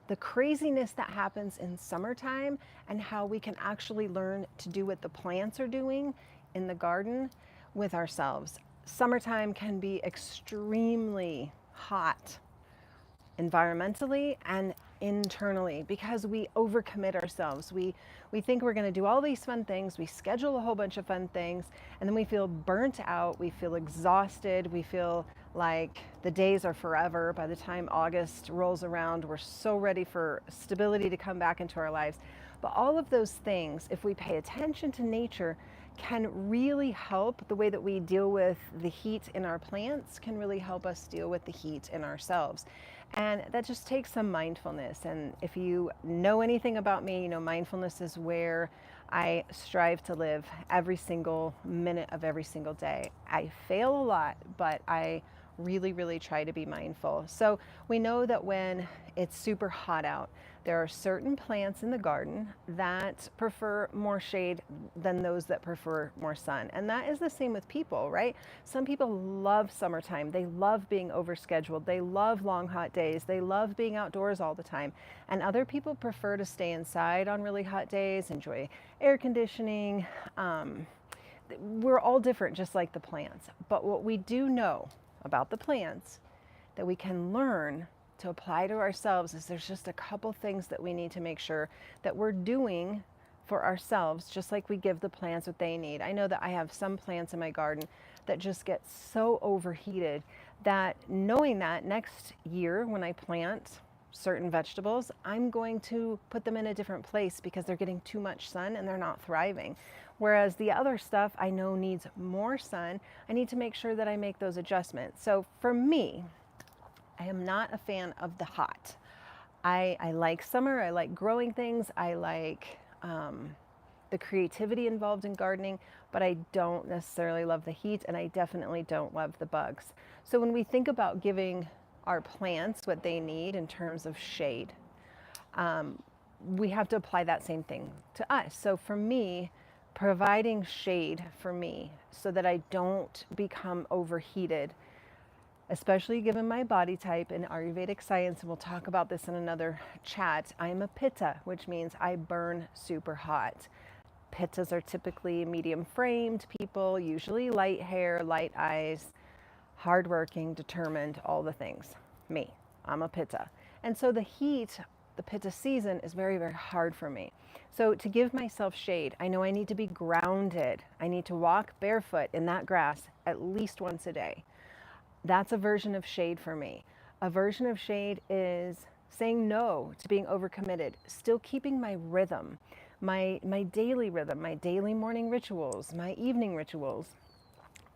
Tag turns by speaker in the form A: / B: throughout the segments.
A: the craziness that happens in summertime and how we can actually learn to do what the plants are doing in the garden with ourselves. Summertime can be extremely hot environmentally and internally because we overcommit ourselves. We think we're going to do all these fun things, we schedule a whole bunch of fun things, and then we feel burnt out, we feel exhausted, we feel like the days are forever. By the time August rolls around, we're so ready for stability to come back into our lives. But all of those things, if we pay attention to nature, can really help. The way that we deal with the heat in our plants can really help us deal with the heat in ourselves. And that just takes some mindfulness. And if you know anything about me, you know mindfulness is where I strive to live every single minute of every single day. I fail a lot, but I really try to be mindful. So we know that when it's super hot out, there are certain plants in the garden that prefer more shade than those that prefer more sun. And that is the same with people, right? Some people love summertime. They love being overscheduled. They love long hot days. They love being outdoors all the time. And other people prefer to stay inside on really hot days, enjoy air conditioning. We're all different, just like the plants. But what we do know about the plants that we can learn to apply to ourselves is there's just a couple things that we need to make sure that we're doing for ourselves, just like we give the plants what they need. I know that I have some plants in my garden that just get so overheated that knowing that next year when I plant certain vegetables, I'm going to put them in a different place because they're getting too much sun and they're not thriving. Whereas the other stuff I know needs more sun, I need to make sure that I make those adjustments. So for me, I am not a fan of the hot. I like summer, I like growing things, I like the creativity involved in gardening, but I don't necessarily love the heat, and I definitely don't love the bugs. So when we think about giving our plants what they need in terms of shade, we have to apply that same thing to us. So for me, providing shade for me so that I don't become overheated, especially given my body type in Ayurvedic science, and we'll talk about this in another chat. I'm a Pitta, which means I burn super hot. Pittas are typically medium framed people, usually light hair, light eyes, hardworking, determined, all the things. Me, I'm a Pitta. And so the heat, the Pitta season is very hard for me. So to give myself shade, I know I need to be grounded. I need to walk barefoot in that grass at least once a day. That's a version of shade for me. A version of shade is saying no to being overcommitted, still keeping my rhythm, my daily rhythm, my daily morning rituals, my evening rituals.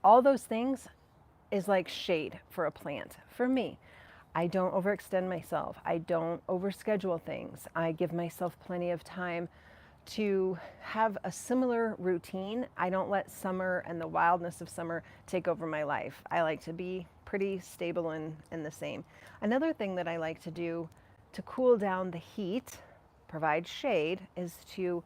A: All those things is like shade for a plant. For me, I don't overextend myself. I don't overschedule things. I give myself plenty of time to have a similar routine. I don't let summer and the wildness of summer take over my life. I like to be pretty stable and the same. Another thing that I like to do to cool down the heat, provide shade, is to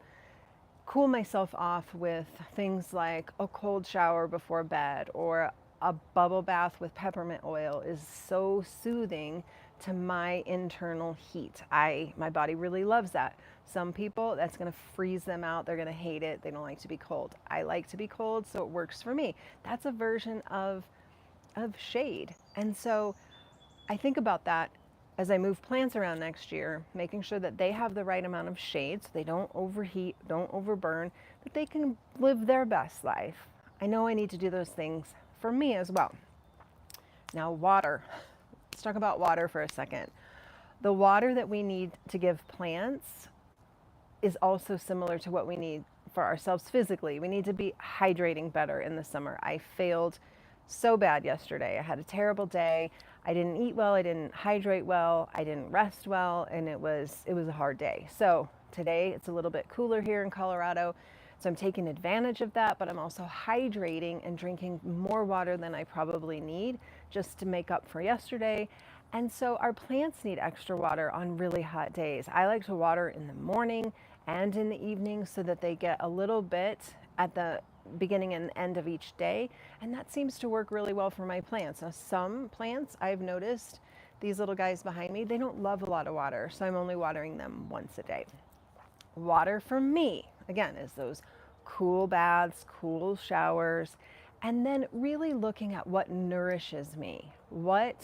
A: cool myself off with things like a cold shower before bed, or a bubble bath with peppermint oil is so soothing to my internal heat. My body really loves that. Some people, that's going to freeze them out. They're going to hate it. They don't like to be cold. I like to be cold, so it works for me. That's a version of shade. And so I think about that as I move plants around next year, making sure that they have the right amount of shade so they don't overheat, don't overburn, that they can live their best life. I know I need to do those things for me as well. Now, water. Let's talk about water for a second. The water that we need to give plants is also similar to what we need for ourselves physically. We need to be hydrating better in the summer. I failed so bad yesterday. I had a terrible day. I didn't eat well, I didn't hydrate well, I didn't rest well, and it was a hard day. So today it's a little bit cooler here in Colorado, so I'm taking advantage of that, but I'm also hydrating and drinking more water than I probably need just to make up for yesterday. And so our plants need extra water on really hot days. I like to water in the morning and in the evening so that they get a little bit at the beginning and end of each day, and that seems to work really well for my plants. Now, some plants I've noticed These little guys behind me, they don't love a lot of water, so I'm only watering them once a day. Water for me, again, is those cool baths, cool showers, and then really looking at what nourishes me, what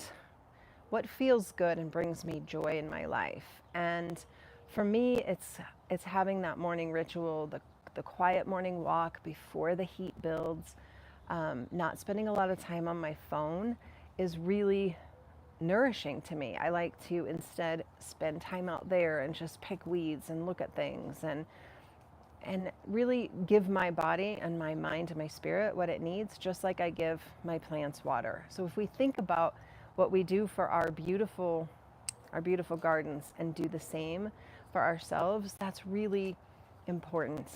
A: feels good and brings me joy in my life. And for me, it's having that morning ritual, the quiet morning walk before the heat builds. Not spending a lot of time on my phone is really nourishing to me. I like to instead spend time out there and just pick weeds and look at things and really give my body and my mind and my spirit what it needs, just like I give my plants water. So if we think about what we do for our beautiful gardens and do the same for ourselves, that's really important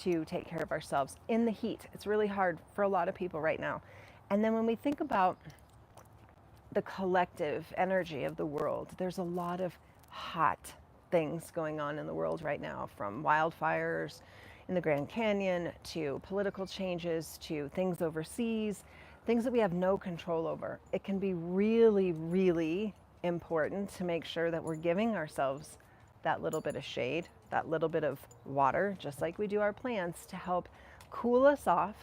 A: to take care of ourselves in the heat. It's really hard for a lot of people right now. And then when we think about the collective energy of the world, there's a lot of hot things going on in the world right now, from wildfires in the Grand Canyon to political changes to things overseas, things that we have no control over. It can be really, really important to make sure that we're giving ourselves that little bit of shade, that little bit of water, just like we do our plants, to help cool us off,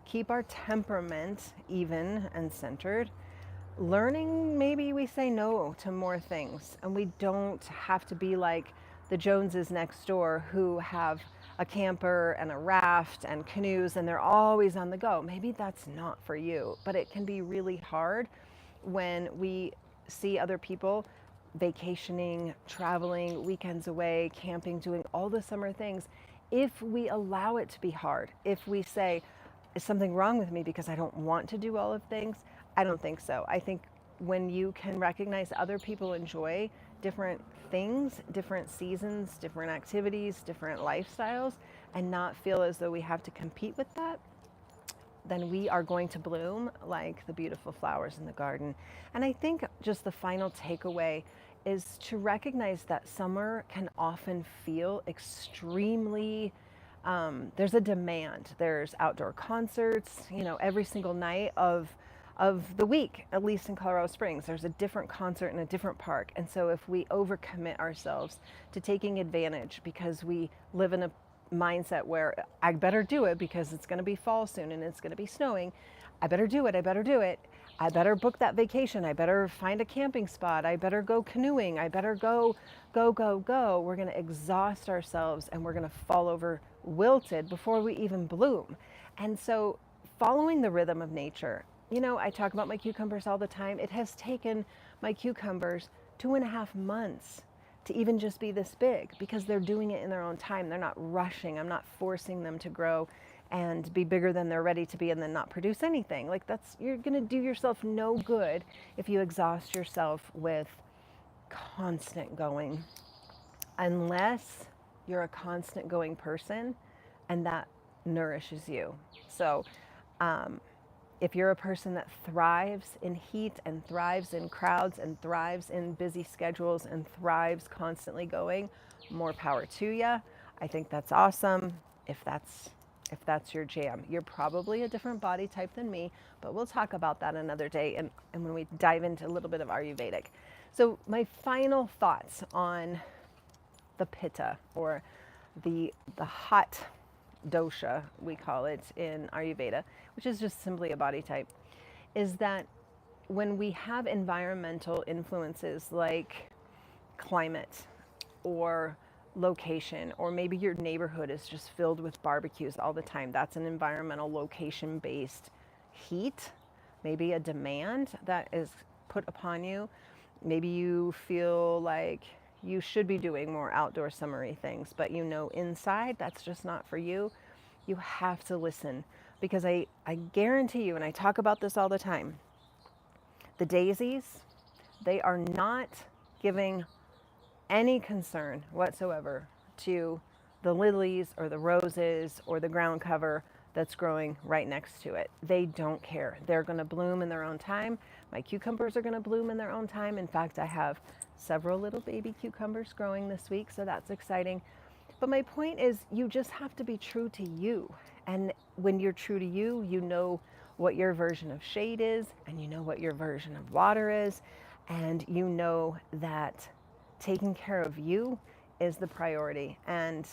A: keep our temperament even and centered. Learning, maybe we say no to more things, and we don't have to be like the Joneses next door who have a camper and a raft and canoes and they're always on the go. Maybe that's not for you, but it can be really hard when we see other people vacationing, traveling, weekends away, camping, doing all the summer things. If we allow it to be hard, if we say, is something wrong with me because I don't want to do all of things? I don't think so. I think when you can recognize other people enjoy different things, different seasons, different activities, different lifestyles, and not feel as though we have to compete with that, then we are going to bloom like the beautiful flowers in the garden. And I think just the final takeaway is to recognize that summer can often feel extremely there's a demand. There's outdoor concerts, every single night of the week, at least in Colorado Springs, there's a different concert in a different park. And so if we overcommit ourselves to taking advantage because we live in a mindset where I better do it because it's going to be fall soon and it's going to be snowing, I better do it, I better book that vacation, I better find a camping spot, I better go canoeing, I better go, we're going to exhaust ourselves and we're going to fall over wilted before we even bloom. And so following the rhythm of nature, I talk about my cucumbers all the time. It has taken my cucumbers 2.5 months to even just be this big because they're doing it in their own time. They're not rushing. I'm not forcing them to grow and be bigger than they're ready to be and then not produce anything. You're going to do yourself no good if you exhaust yourself with constant going, unless you're a constant going person and that nourishes you. So, if you're a person that thrives in heat and thrives in crowds and thrives in busy schedules and thrives constantly going, more power to you. I think that's awesome. If that's your jam, you're probably a different body type than me, but we'll talk about that another day and when we dive into a little bit of Ayurvedic. So my final thoughts on the pitta, or the hot dosha, we call it in Ayurveda, which is just simply a body type, is that when we have environmental influences like climate or location, or maybe your neighborhood is just filled with barbecues all the time, that's an environmental location-based heat, maybe a demand that is put upon you. Maybe you feel like you should be doing more outdoor summery things, but inside that's just not for you. You have to listen, because I guarantee you, and I talk about this all the time, the daisies, they are not giving any concern whatsoever to the lilies or the roses or the ground cover that's growing right next to it. They don't care. They're going to bloom in their own time. My cucumbers are going to bloom in their own time. In fact, I have several little baby cucumbers growing this week, so that's exciting. But my point is, you just have to be true to you. And when you're true to you, you know what your version of shade is, and you know what your version of water is. and you know that taking care of you is the priority. And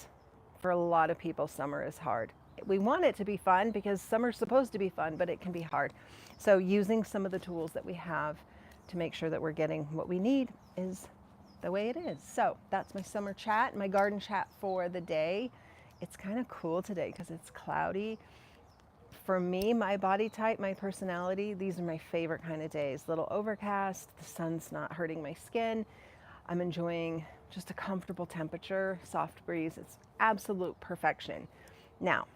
A: for a lot of people, summer is hard. We want it to be fun because summer's supposed to be fun, but it can be hard. So using some of the tools that we have to make sure that we're getting what we need is the way it is. So that's my summer chat, my garden chat for the day. It's kind of cool today because it's cloudy. For me, my body type, my personality, these are my favorite kind of days. Little overcast, the sun's not hurting my skin. I'm enjoying just a comfortable temperature, soft breeze. It's absolute perfection. Now,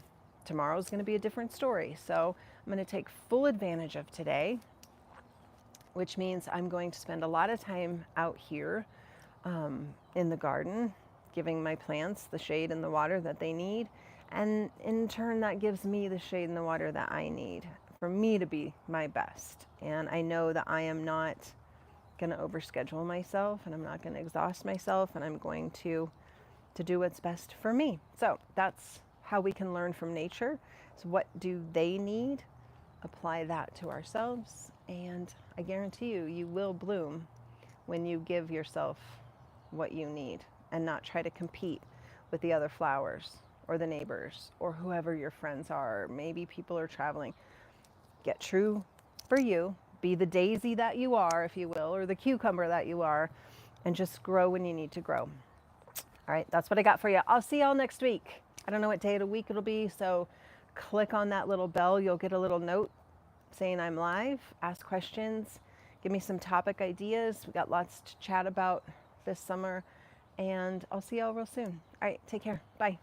A: tomorrow's going to be a different story. So I'm going to take full advantage of today, which means I'm going to spend a lot of time out here in the garden, giving my plants the shade and the water that they need. And in turn, that gives me the shade and the water that I need for me to be my best. And I know that I am not going to overschedule myself, and I'm not going to exhaust myself, and I'm going to do what's best for me. So that's how we can learn from nature. So what do they need? Apply that to ourselves, and I guarantee you, you will bloom when you give yourself what you need and not try to compete with the other flowers or the neighbors or whoever your friends are. Maybe people are traveling. Get true for you. Be the daisy that you are, if you will, or the cucumber that you are, and just grow when you need to grow. All right, that's what I got for you. I'll see y'all next week. I don't know what day of the week it'll be, so click on that little bell. You'll get a little note saying I'm live. Ask questions. Give me some topic ideas. We got lots to chat about this summer, and I'll see y'all real soon. All right, take care. Bye.